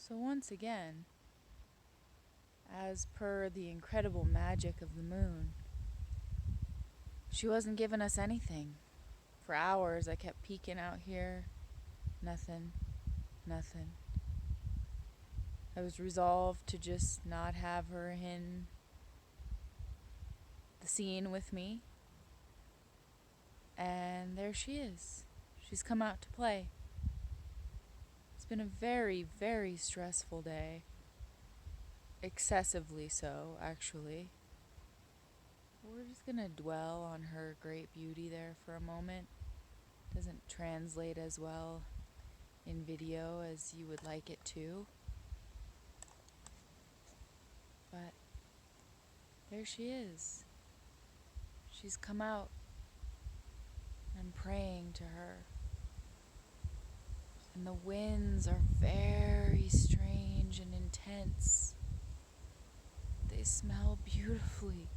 So once again, as per the incredible magic of the moon, she wasn't giving us anything. For hours I kept peeking out here. Nothing. Nothing. I was resolved to just not have her in the scene with me. And there she is. She's come out to play. It's been a very, very stressful day. Excessively so, actually. We're just gonna dwell on her great beauty there for a moment. Doesn't translate as well in video as you would like it to. But there she is. She's come out. I'm praying to her. And the winds are very strange and intense. They smell beautifully,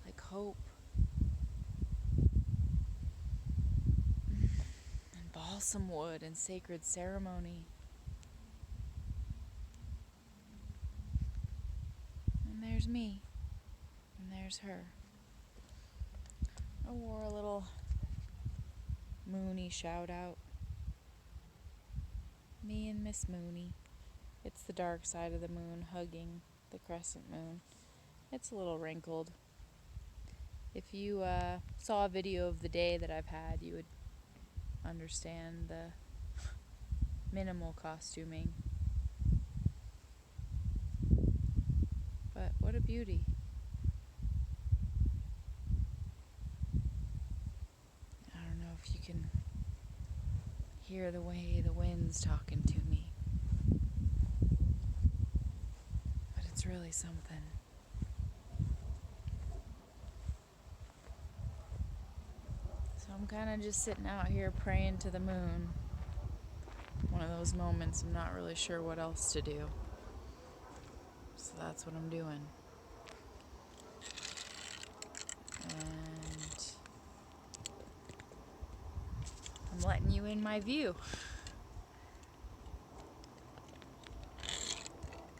like hope. And balsam wood and sacred ceremony. And there's me. And there's her. I wore a little Moony shout out. Me and Miss Moony. It's the dark side of the moon hugging the crescent moon. It's a little wrinkled. If you saw a video of the day that I've had, you would understand the minimal costuming. But what a beauty. I don't know if you can hear the way the wind's talking to me. But it's really something. So I'm kind of just sitting out here praying to the moon. One of those moments I'm not really sure what else to do. So that's what I'm doing. And I'm letting you in my view.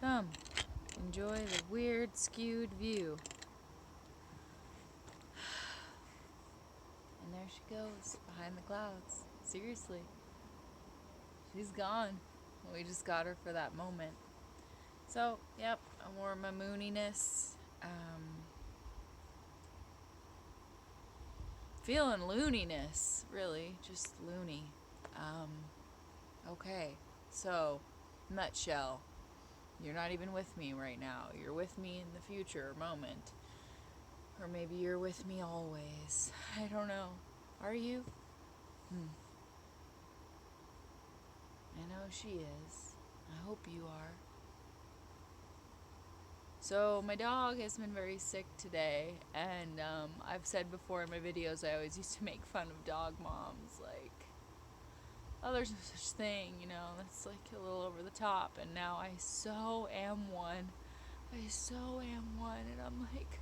Come, enjoy the weird, skewed view. And there she goes, behind the clouds. Seriously. She's gone. We just got her for that moment. So, yep, I wore my mooniness. Feeling looniness, really, just loony. Okay, so, nutshell. You're not even with me right now. You're with me in the future moment. Or maybe you're with me always. I don't know. Are you? I know she is. I hope you are. So my dog has been very sick today, and I've said before in my videos I always used to make fun of dog moms, like, oh, there's no such thing, you know, that's like a little over the top, and now I so am one. I so am one, and I'm like,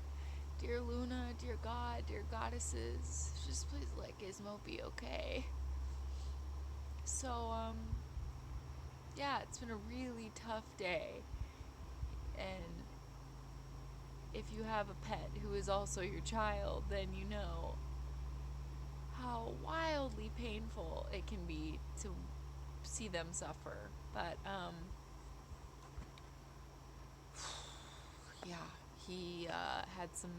dear Luna, dear God, dear goddesses, just please let Gizmo be okay. So, yeah, it's been a really tough day, and if you have a pet who is also your child, then you know how wildly painful it can be to see them suffer. But, yeah, he had some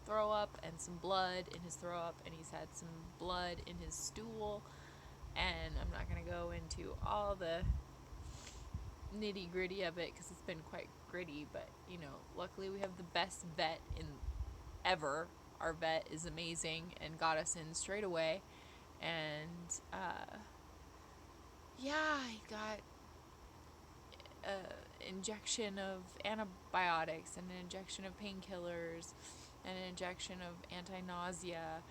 throw up and some blood in his throw up, and he's had some blood in his stool, and I'm not going to go into all the nitty gritty of it because it's been quite gritty, but you know, luckily we have the best vet in ever. Our vet is amazing and got us in straight away, and yeah, he got an injection of antibiotics and an injection of painkillers and an injection of anti-nausea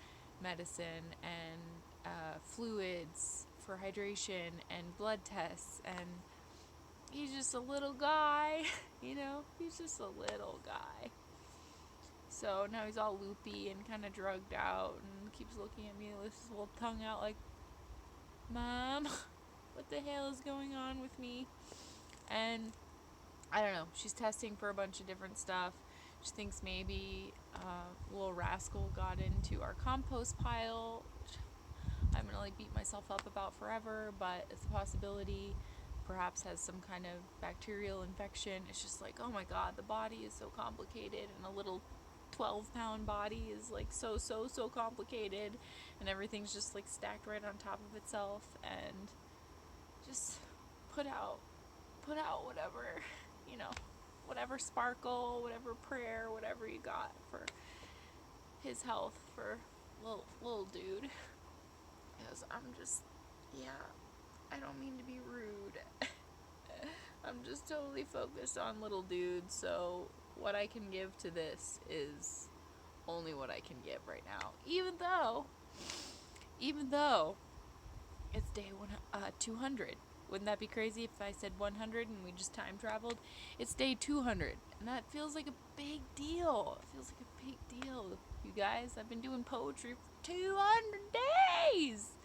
medicine and fluids for hydration and blood tests, and he's just a little guy, you know, he's just a little guy. So now he's all loopy and kind of drugged out and keeps looking at me with his little tongue out like, Mom, what the hell is going on with me? And I don't know, she's testing for a bunch of different stuff. She thinks maybe little rascal got into our compost pile. I'm gonna like beat myself up about forever, but it's a possibility. Perhaps has some kind of bacterial infection. It's just like, oh my god, the body is so complicated, and a little 12-pound body is like so complicated, and everything's just like stacked right on top of itself. And just put out whatever, you know, whatever sparkle, whatever prayer, whatever you got for his health, for little dude. Because I'm just, yeah, I don't mean to be rude. I'm just totally focused on little dude, so what I can give to this is only what I can give right now. Even though it's day 200. Wouldn't that be crazy if I said 100 and we just time traveled? It's day 200, and that feels like a big deal. It feels like a big deal. You guys, I've been doing poetry for 200 days!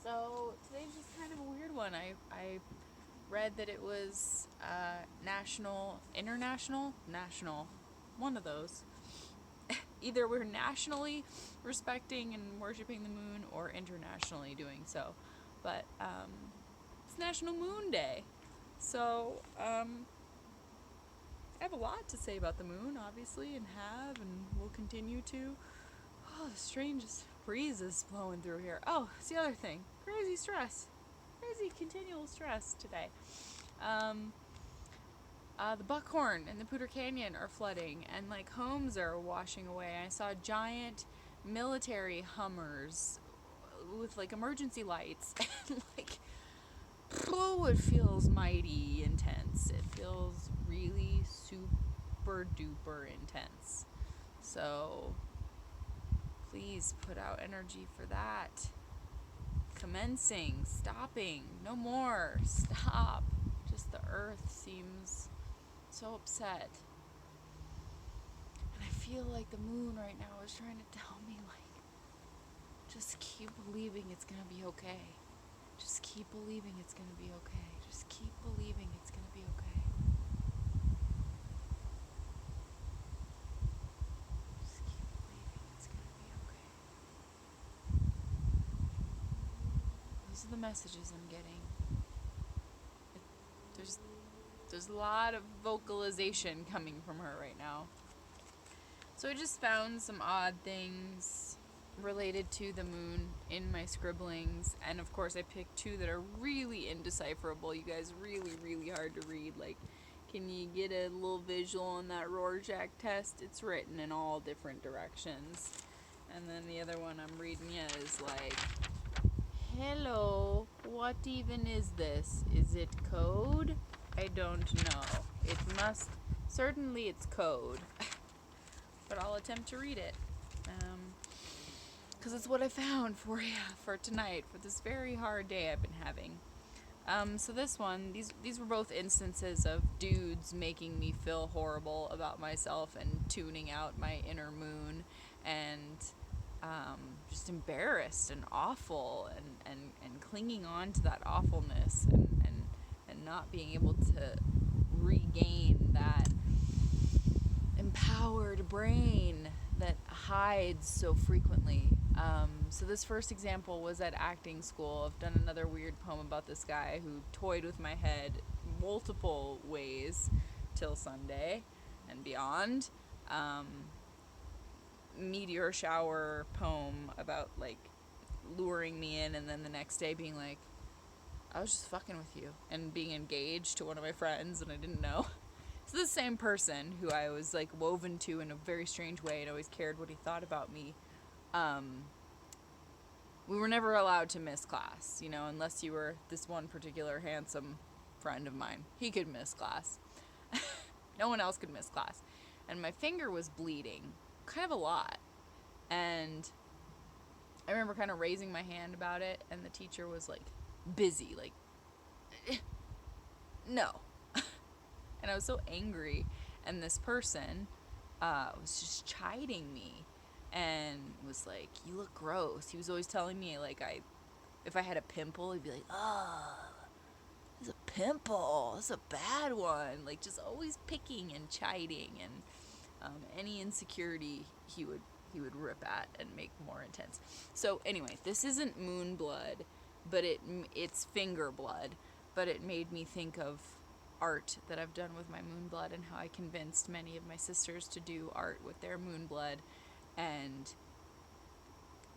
So today's just kind of a weird one. I read that it was international, one of those. Either we're nationally respecting and worshiping the moon, or internationally doing so. But it's National Moon Day. So I have a lot to say about the moon, obviously, and will continue to. Oh, the strangest breeze is blowing through here. Oh, it's the other thing. Crazy continual stress today. The Buckhorn and the Poudre Canyon are flooding, and like homes are washing away. I saw giant military Hummers with like emergency lights, and like, oh, it feels mighty intense. It feels really super duper intense. So please put out energy for that. Commencing, stopping, no more, stop. Just the earth seems so upset. And I feel like the moon right now is trying to tell me, like, just keep believing it's gonna be okay. Just keep believing it's gonna be okay. Just keep believing it's gonna be okay. Just keep believing it's gonna be okay. Those are the messages I'm getting. There's a lot of vocalization coming from her right now. So I just found some odd things related to the moon in my scribblings, and of course I picked two that are really indecipherable. You guys, really hard to read. Like, can you get a little visual on that Rorschach test? It's written in all different directions. And then the other one I'm reading you is like, hello, what even is this? Is it code? I don't know. Certainly it's code. But I'll attempt to read it. Because it's what I found for you for tonight, for this very hard day I've been having. So this one, these were both instances of dudes making me feel horrible about myself and tuning out my inner moon, and just embarrassed and awful, and clinging on to that awfulness, and not being able to regain that empowered brain that hides so frequently. So this first example was at acting school. I've done another weird poem about this guy who toyed with my head multiple ways till Sunday and beyond. Meteor shower poem about like luring me in, and then the next day being like, I was just fucking with you, and being engaged to one of my friends and I didn't know. So the same person who I was like woven to in a very strange way and always cared what he thought about me. We were never allowed to miss class, you know, unless you were this one particular handsome friend of mine. He could miss class. No one else could miss class. And my finger was bleeding kind of a lot. And I remember kind of raising my hand about it, and the teacher was like, busy, like, no. And I was so angry, and this person was just chiding me and was like, you look gross. He was always telling me, like, if I had a pimple, he'd be like, oh, there's a pimple. That's a bad one. Like, just always picking and chiding, and any insecurity he would rip at and make more intense. So anyway, this isn't moon blood, but it's finger blood. But it made me think of art that I've done with my moon blood, and how I convinced many of my sisters to do art with their moon blood. And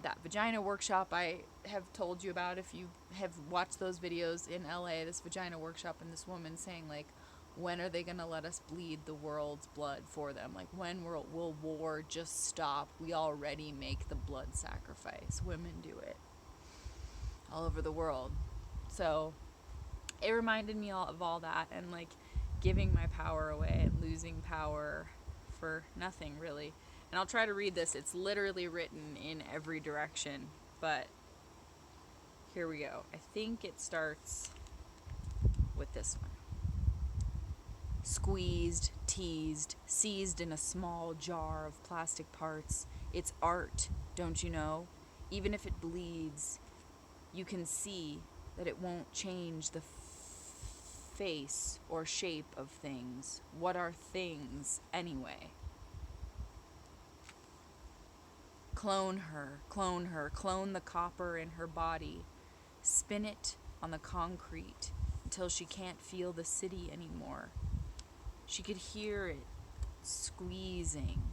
that vagina workshop I have told you about, if you have watched those videos in LA, this vagina workshop, and this woman saying, like, when are they going to let us bleed the world's blood for them? Like, when will war just stop? We already make the blood sacrifice. Women do it all over the world. So it reminded me of all that, and like giving my power away and losing power for nothing, really. And I'll try to read this. It's literally written in every direction, but here we go. I think it starts with this one. Squeezed, teased, seized in a small jar of plastic parts. It's art, don't you know? Even if it bleeds, you can see that it won't change the face or shape of things. What are things anyway? Clone her, clone the copper in her body. Spin it on the concrete until she can't feel the city anymore. She could hear it squeezing.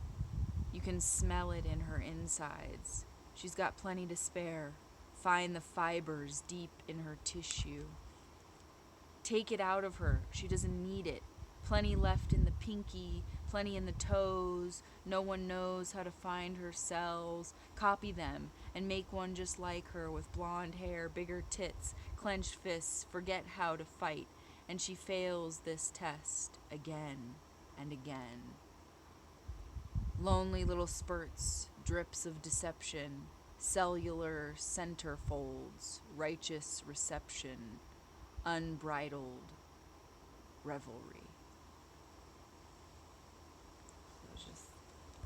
You can smell it in her insides. She's got plenty to spare. Find the fibers deep in her tissue. Take it out of her. She doesn't need it. Plenty left in the pinky, plenty in the toes. No one knows how to find her cells. Copy them and make one just like her, with blonde hair, bigger tits, clenched fists. Forget how to fight. And she fails this test again and again. Lonely little spurts, drips of deception, cellular centerfolds, righteous reception, unbridled revelry. I was just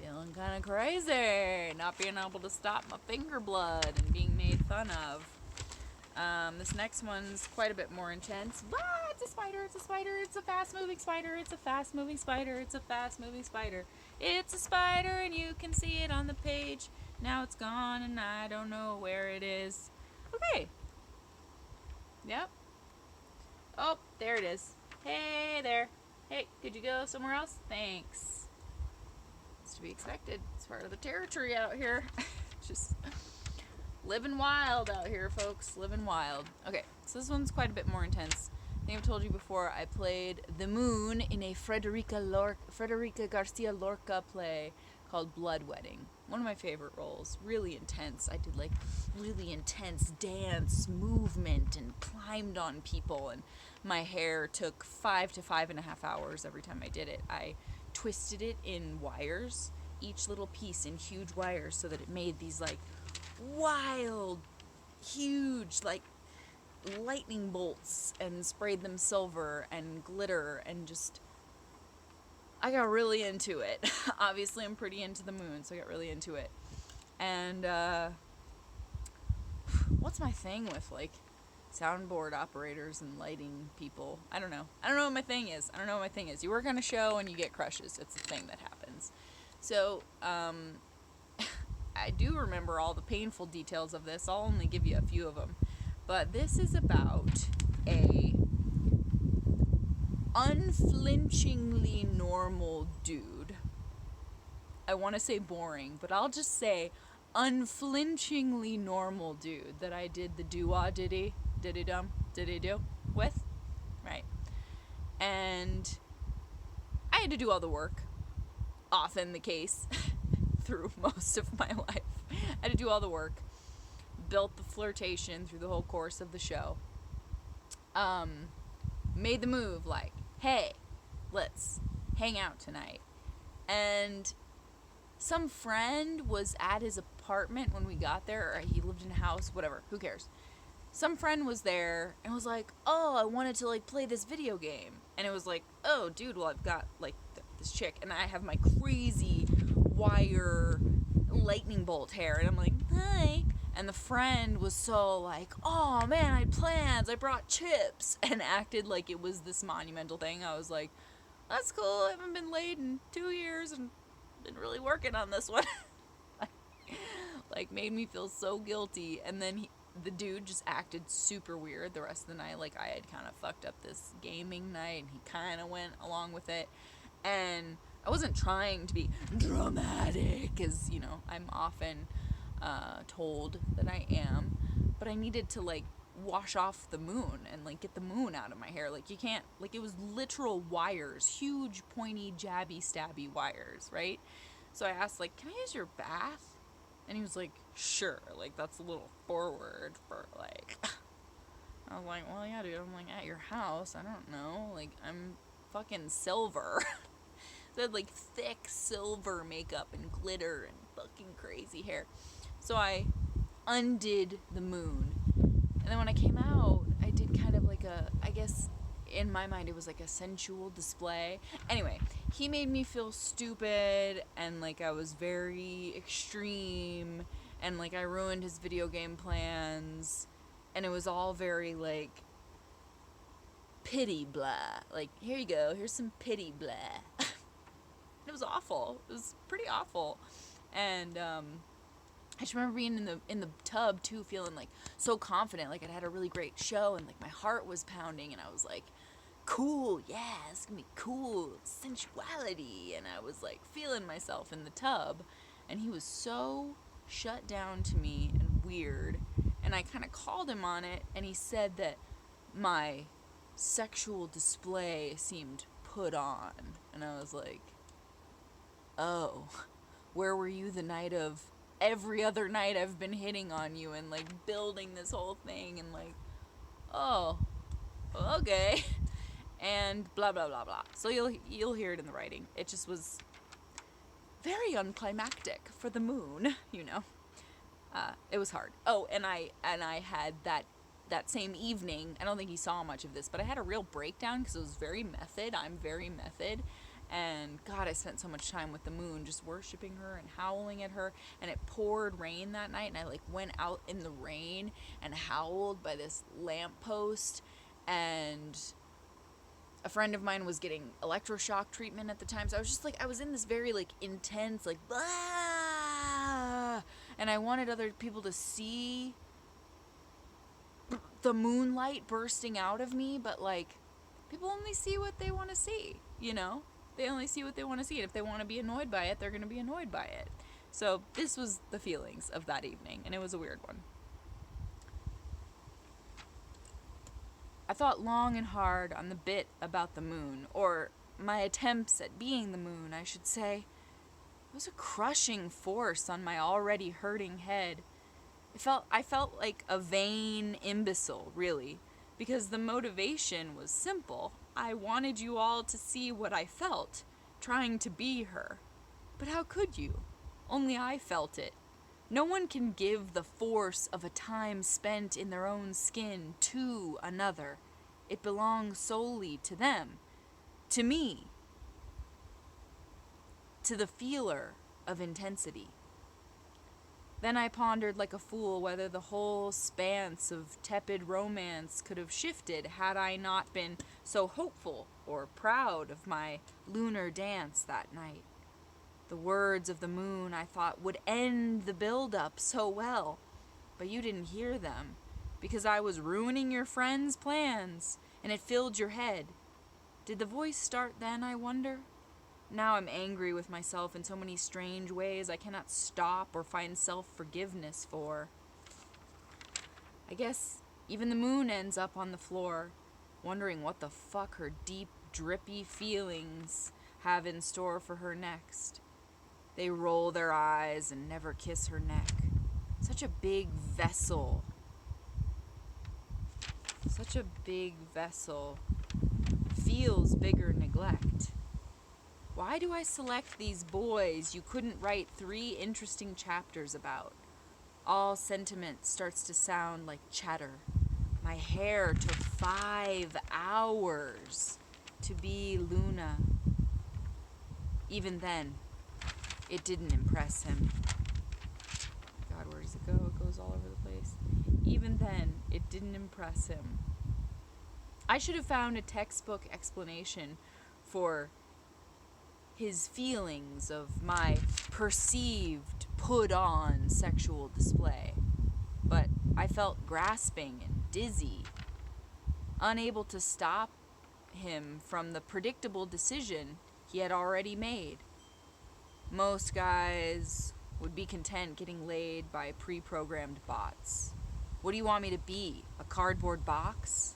feeling kind of crazy, not being able to stop my finger blood and being made fun of. This next one's quite a bit more intense. But it's a spider, it's a spider, it's a fast-moving spider, it's a fast-moving spider, it's a fast-moving spider. It's a spider and you can see it on the page. Now it's gone and I don't know where it is. Okay. Yep. Oh, there it is. Hey there. Hey, could you go somewhere else? Thanks. It's to be expected. It's part of the territory out here. Just living wild out here, folks. Living wild. Okay, so this one's quite a bit more intense. I think I've told you before, I played the moon in a Frederica Garcia Lorca play called Blood Wedding. One of my favorite roles. Really intense. I did like really intense dance movement and climbed on people, and my hair took 5 to 5.5 hours every time I did it. I twisted it in wires, each little piece in huge wires, so that it made these like wild, huge, like lightning bolts, and sprayed them silver and glitter, and just I got really into it. Obviously I'm pretty into the moon, so I got really into it. And what's my thing with like soundboard operators and lighting people? I don't know what my thing is. You work on a show and you get crushes. It's a thing that happens. So I do remember all the painful details of this. I'll only give you a few of them. But this is about a unflinchingly normal dude. I want to say boring, but I'll just say unflinchingly normal dude that I did the doo-wah diddy do with. Right. And I had to do all the work. Often the case through most of my life. I had to do all the work. Built the flirtation through the whole course of the show. Made the move like, hey, let's hang out tonight. And some friend was at his apartment when we got there, or he lived in a house, whatever, who cares. Some friend was there and was like, oh, I wanted to like play this video game. And it was like, oh, dude, well, I've got like this chick and I have my crazy wire lightning bolt hair. And I'm like, hi. And the friend was so like, oh man, I had plans, I brought chips, and acted like it was this monumental thing. I was like, that's cool, I haven't been laid in 2 years and been really working on this one. Like, made me feel so guilty. And then the dude just acted super weird the rest of the night. Like, I had kind of fucked up this gaming night, and he kind of went along with it. And I wasn't trying to be dramatic, as, you know, I'm often told that I am. But I needed to, like, wash off the moon and, like, get the moon out of my hair. Like, you can't, like, it was literal wires, huge, pointy, jabby, stabby wires, right? So I asked, like, can I use your bath? And he was like, sure, like, that's a little forward for, like, I was like, well, yeah, dude, I'm, like, at your house, I don't know, like, I'm fucking silver. So I had, like, thick silver makeup and glitter and fucking crazy hair. So I undid the moon, and then when I came out, I did kind of like a, I guess, in my mind, it was like a sensual display. Anyway, he made me feel stupid, and like I was very extreme, and like I ruined his video game plans, and it was all very like pity blah. Like, here you go, here's some pity blah. It was awful. It was pretty awful. And I just remember being in the tub too, feeling like so confident, like I'd had a really great show, and like my heart was pounding, and I was like, cool, yeah, it's gonna be cool, sensuality, and I was like feeling myself in the tub, and he was so shut down to me and weird, and I kind of called him on it, and he said that my sexual display seemed put on, and I was like, oh, where were you the night of every other night I've been hitting on you and like building this whole thing, and like, oh, okay. And blah blah blah blah. So you'll hear it in the writing. It just was very unclimactic for the moon, you know. It was hard. Oh, and I had that same evening. I don't think he saw much of this, but I had a real breakdown because it was very method. I'm very method, and God, I spent so much time with the moon, just worshiping her and howling at her. And it poured rain that night, and I like went out in the rain and howled by this lamppost, and a friend of mine was getting electroshock treatment at the time, so I was just like, I was in this very like intense like blah, and I wanted other people to see the moonlight bursting out of me, but like, people only see what they want to see, you know, they only see what they want to see, and if they want to be annoyed by it, they're going to be annoyed by it. So this was the feelings of that evening, and it was a weird one. I thought long and hard on the bit about the moon, or my attempts at being the moon, I should say. It was a crushing force on my already hurting head. I felt like a vain imbecile, really, because the motivation was simple. I wanted you all to see what I felt, trying to be her. But how could you? Only I felt it. No one can give the force of a time spent in their own skin to another. It belongs solely to them, to me, to the feeler of intensity. Then I pondered like a fool whether the whole spanse of tepid romance could have shifted had I not been so hopeful or proud of my lunar dance that night. The words of the moon, I thought, would end the build-up so well, but you didn't hear them, because I was ruining your friend's plans, and it filled your head. Did the voice start then, I wonder? Now I'm angry with myself in so many strange ways I cannot stop or find self-forgiveness for. I guess even the moon ends up on the floor, wondering what the fuck her deep, drippy feelings have in store for her next. They roll their eyes and never kiss her neck. Such a big vessel. Such a big vessel. Feels bigger neglect. Why do I select these boys you couldn't write 3 interesting chapters about? All sentiment starts to sound like chatter. My hair took 5 hours to be Luna. Even then, it didn't impress him. God, where does it go? It goes all over the place. Even then, it didn't impress him. I should have found a textbook explanation for his feelings of my perceived put-on sexual display. But I felt grasping and dizzy, unable to stop him from the predictable decision he had already made. Most guys would be content getting laid by pre-programmed bots. What do you want me to be? A cardboard box?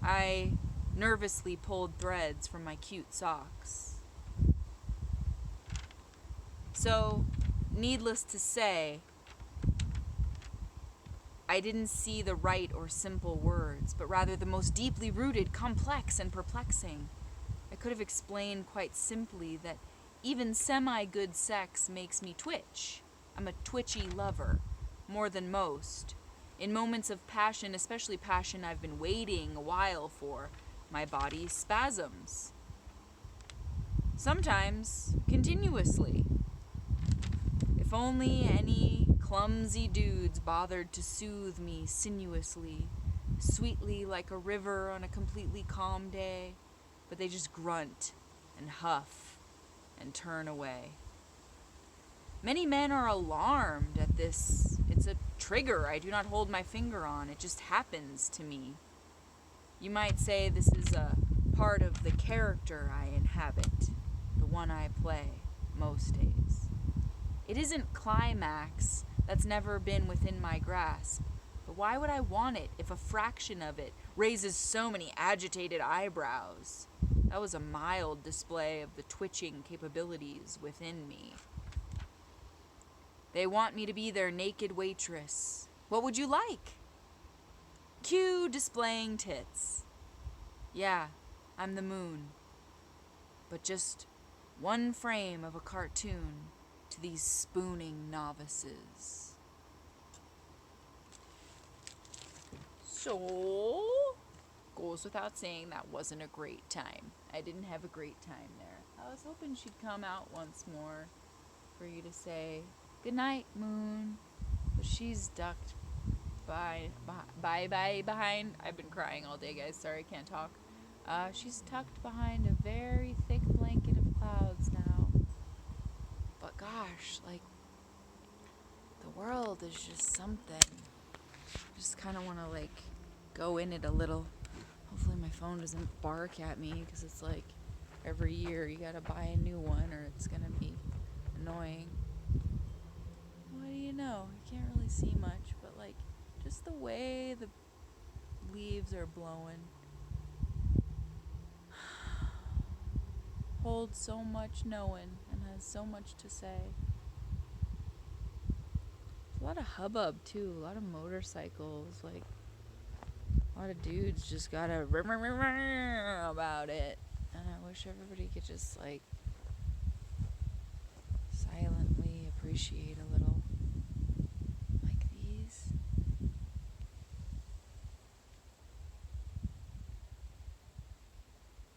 I nervously pulled threads from my cute socks. So, needless to say, I didn't see the right or simple words, but rather the most deeply rooted, complex, and perplexing. I could have explained quite simply that even semi-good sex makes me twitch. I'm a twitchy lover, more than most. In moments of passion, especially passion I've been waiting a while for, my body spasms. Sometimes continuously. If only any clumsy dudes bothered to soothe me sinuously, sweetly like a river on a completely calm day, but they just grunt and huff and turn away. Many men are alarmed at this. It's a trigger I do not hold my finger on. It just happens to me. You might say this is a part of the character I inhabit, the one I play most days. It isn't climax that's never been within my grasp, but why would I want it if a fraction of it raises so many agitated eyebrows? That was a mild display of the twitching capabilities within me. They want me to be their naked waitress. What would you like? Cue displaying tits. Yeah, I'm the moon. But just one frame of a cartoon to these spooning novices. So, goes without saying that wasn't a great time. I didn't have a great time there. I was hoping she'd come out once more for you to say, "Good night, moon." But she's ducked behind. I've been crying all day, guys. Sorry, I can't talk. She's tucked behind a very thick blanket of clouds now. But gosh, like, the world is just something. Just kind of want to, like, go in it a little. Hopefully my phone doesn't bark at me, because it's like every year you gotta buy a new one or it's gonna be annoying. What do you know? You can't really see much, but like just the way the leaves are blowing holds so much knowing and has so much to say. There's a lot of hubbub too, a lot of motorcycles, like a lot of dudes just gotta about it. And I wish everybody could just like silently appreciate a little like these.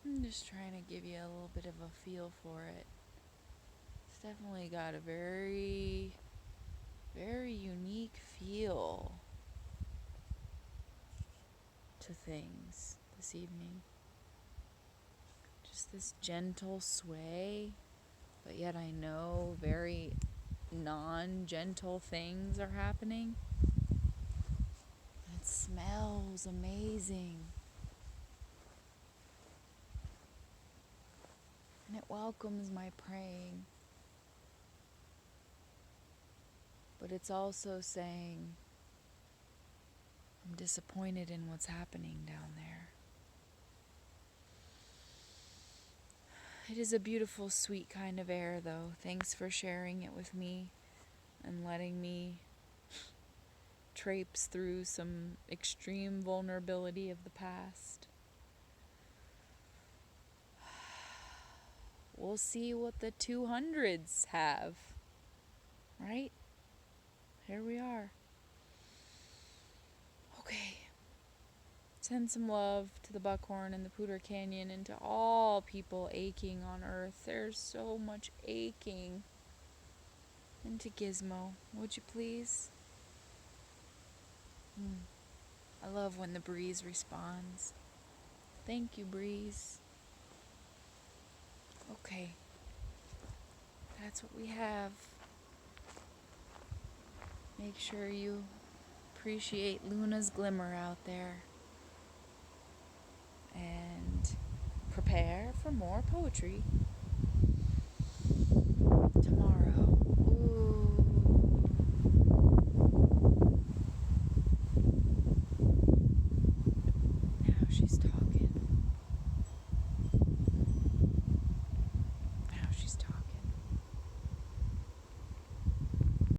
I'm just trying to give you a little bit of a feel for it. It's definitely got a very, very unique feel to things this evening. Just this gentle sway, but yet I know very non-gentle things are happening. It smells amazing. And it welcomes my praying. But it's also saying, I'm disappointed in what's happening down there. It is a beautiful, sweet kind of air, though. Thanks for sharing it with me and letting me traipse through some extreme vulnerability of the past. We'll see what the 200s have, right? Here we are. Okay. Send some love to the Buckhorn and the Poudre Canyon and to all people aching on Earth. There's so much aching. And to Gizmo, would you please? I love when the breeze responds. Thank you, breeze. Okay, that's what we have. Make sure you appreciate Luna's glimmer out there. And prepare for more poetry tomorrow. Ooh.